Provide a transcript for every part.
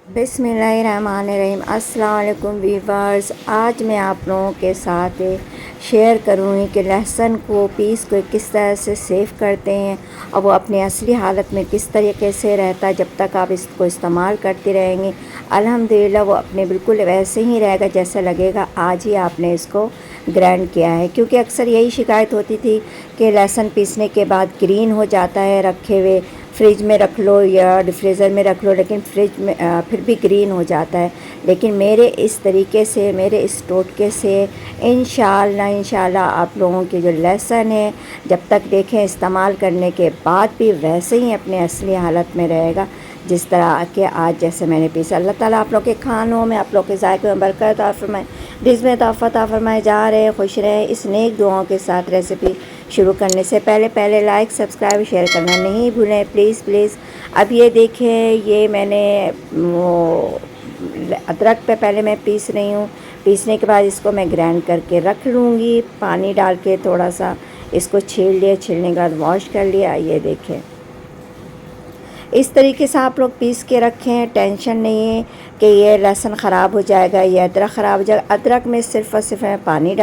बिस्मिल्लाहिर्रहमानिर्रहीम। अस्सलाम वालेकुम वीवर्स। आज मैं आप लोगों के साथ शेयर करूँगी कि लहसुन को पीस को किस तरह से सेव करते हैं और वो अपनी असली हालत में किस तरीके से रहता है। जब तक आप इसको इस्तेमाल करते रहेंगे अल्हम्दुलिल्लाह वो अपने बिल्कुल वैसे ही रहेगा जैसा लगेगा आज ही आपने इसको ग्राइंड किया है। क्योंकि अक्सर यही शिकायत होती थी कि लहसुन पीसने के बाद ग्रीन हो जाता है रखे हुए, फ्रिज में रख लो या डिफ्रीज़र में रख लो, लेकिन फ्रिज में फिर भी ग्रीन हो जाता है। लेकिन मेरे इस तरीके से, मेरे इस टोटके से इंशाअल्लाह आप लोगों के जो लहसुन है जब तक देखें इस्तेमाल करने के बाद भी वैसे ही अपने असली हालत में रहेगा जिस तरह के आज जैसे मैंने पीसा। अल्लाह ताला आप लोग के खानों में, आप लोग के ज़ायक़े में बरकत अता फ़रमाए, रिज़्क़ में इज़ाफ़ा अता फ़रमाए। जा रहे खुश रहें इस नेक दुआओं के साथ। रेसिपी शुरू करने से पहले लाइक, सब्सक्राइब, शेयर करना नहीं भूलें प्लीज़। अब ये देखें, ये मैंने वो अदरक पे पहले मैं पीस रही हूँ। पीसने के बाद इसको मैं ग्राइंड करके रख लूँगी, पानी डाल के थोड़ा सा इसको छील लिया। छीलने के बाद वॉश कर लिया। ये देखें इस तरीके से आप लोग पीस के रखें। टेंशन नहीं है कि ये लहसुन ख़राब हो जाएगा, ये अदरक ख़राब हो जाएगा। अदरक में सिर्फ़ और सिर्फ मैं पानी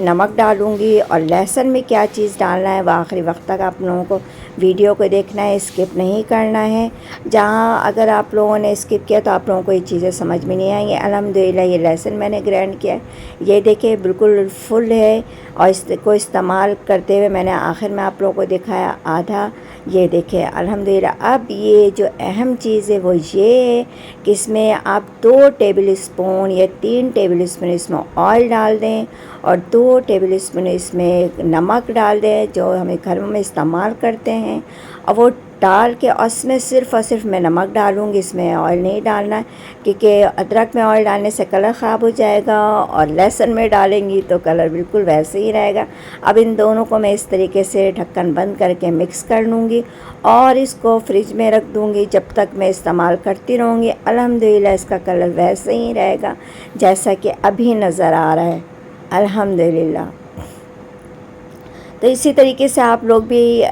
नमक डालूँगी। और लहसुन में क्या चीज़ डालना है वो आखिरी वक्त तक आप लोगों को वीडियो को देखना है, स्किप नहीं करना है। जहाँ अगर आप लोगों ने स्किप किया तो आप लोगों को ये चीज़ें समझ में नहीं आएंगी। अल्हम्दुलिल्लाह ये लहसुन मैंने ग्राइंड किया है, ये देखिए बिल्कुल फुल है। और इसको इस्तेमाल करते हुए मैंने आखिर में आप लोगों को दिखाया आधा। ये देखिए अल्हम्दुलिल्लाह। अब ये जो अहम चीज़ है वो ये है कि इसमें आप 2 टेबल स्पून या 3 टेबल स्पून इसमें ऑयल डाल दें और 2 टेबल स्पून इसमें नमक डाल दें जो हमें घरों में इस्तेमाल करते हैं। और वो डाल के उसमें सिर्फ़ और सिर्फ मैं नमक डालूँगी, इसमें ऑयल नहीं डालना है क्योंकि अदरक में ऑयल डालने से कलर ख़राब हो जाएगा और लहसुन में डालेंगी तो कलर बिल्कुल वैसे ही रहेगा। अब इन दोनों को मैं इस तरीके से ढक्कन बंद करके मिक्स कर लूँगी और इसको फ्रिज में रख दूँगी जब तक मैं इस्तेमाल करती रहूँगी। अल्हम्दुलिल्लाह इसका कलर वैसे ही रहेगा जैसा कि अभी नज़र आ रहा है अल्हम्दुलिल्लाह। तो इसी तरीके से आप लोग भी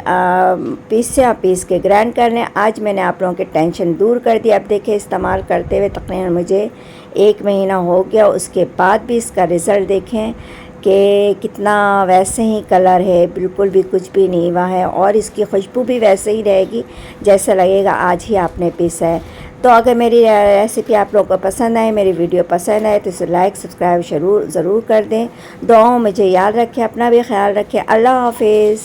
पीस के ग्राइंड कर लें। आज मैंने आप लोगों के टेंशन दूर कर दिया। अब देखिए इस्तेमाल करते हुए तकरीबन मुझे 1 महीना हो गया, उसके बाद भी इसका रिज़ल्ट देखें कि कितना वैसे ही कलर है, बिल्कुल भी कुछ भी नहीं हुआ है और इसकी खुशबू भी वैसे ही रहेगी जैसा लगेगा आज ही आपने पीसा है। तो अगर मेरी रेसिपी आप लोगों को पसंद आए, मेरी वीडियो पसंद आए तो इसे लाइक सब्सक्राइब ज़रूर कर दें। दुआओं मुझे याद रखें, अपना भी ख्याल रखें। अल्लाह हाफ़िज़।